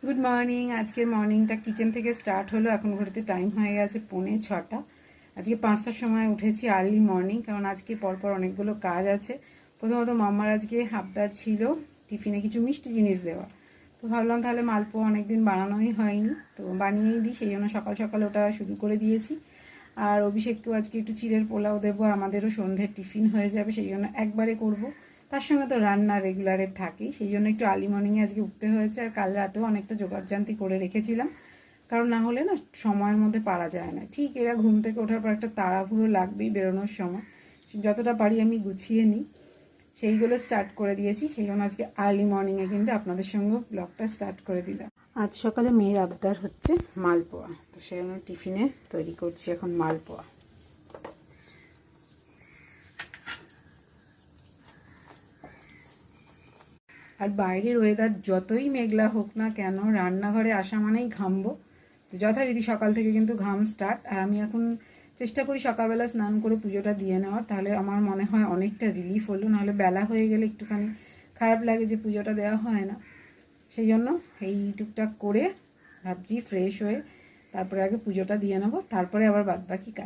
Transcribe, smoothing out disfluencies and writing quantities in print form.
Good morning. আজকের মর্নিংটা kitchen থেকে start হলো। এখন ঘড়িতে টাইম হয়ে গেছে 6:45। আজকে 5টার সময় উঠেছি, আর্লি মর্নিং, কারণ আজকে পরপর অনেকগুলো কাজ আছে। প্রথমত মাম্মার আজকে আবদার ছিল টিফিনে কিছু মিষ্টি জিনিস দেওয়া, তো ভাবলাম তাহলে মালপোয়া অনেকদিন বানানোই হয়নি, তো বানিয়েই দিই। সেই জন্য সকাল সকাল ওটা শুরু করে দিয়েছি। আর অভিষেককেও আজকে একটু চিড়ের পোলাও দেবো, আমাদেরও সন্ধ্যের টিফিন হয়ে যাবে, সেই জন্য একবারে করব। তার সঙ্গে তো রান্না রেগুলারের থাকেই, সেই জন্য একটু আর্লি মর্নিংয়ে আজকে উঠতে হয়েছে। আর কাল রাতেও অনেকটা জোগাড়জান্তি করে রেখেছিলাম, কারণ না হলে না সময়ের মধ্যে পারা যায় না। ঠিক এরা ঘুম থেকে ওঠার পর একটা তাড়াহুড়ো লাগবেই বেরোনোর সময়, যতটা পারি আমি গুছিয়ে নিই, সেইগুলো স্টার্ট করে দিয়েছি। সেই জন্য আজকে আর্লি মর্নিংয়ে কিন্তু আপনাদের সঙ্গে ব্লগটা স্টার্ট করে দিলাম। আজ সকালে মেয়ের আবদার হচ্ছে মালপোয়া, তো সেই জন্য টিফিনে তৈরি করছি এখন মালপোয়া। আর বাইরের ওয়েদার যতই মেঘলা হোক না কেন, রান্নাঘরে আসা মানেই ঘামবো। তো যথারীতি সকাল থেকে কিন্তু ঘাম স্টার্ট। আর আমি এখন চেষ্টা করি সকালবেলা স্নান করে পুজোটা দিয়ে নেওয়ার, তাহলে আমার মনে হয় অনেকটা রিলিফ হলো। নাহলে বেলা হয়ে গেলে একটুখানি খারাপ লাগে যে পুজোটা দেওয়া হয় না। সেই জন্য এই টুকটাক করে ভাবছি ফ্রেশ হয়ে তারপরে আগে পুজোটা দিয়ে নেবো, তারপরে আবার বাদবাকি কাজ।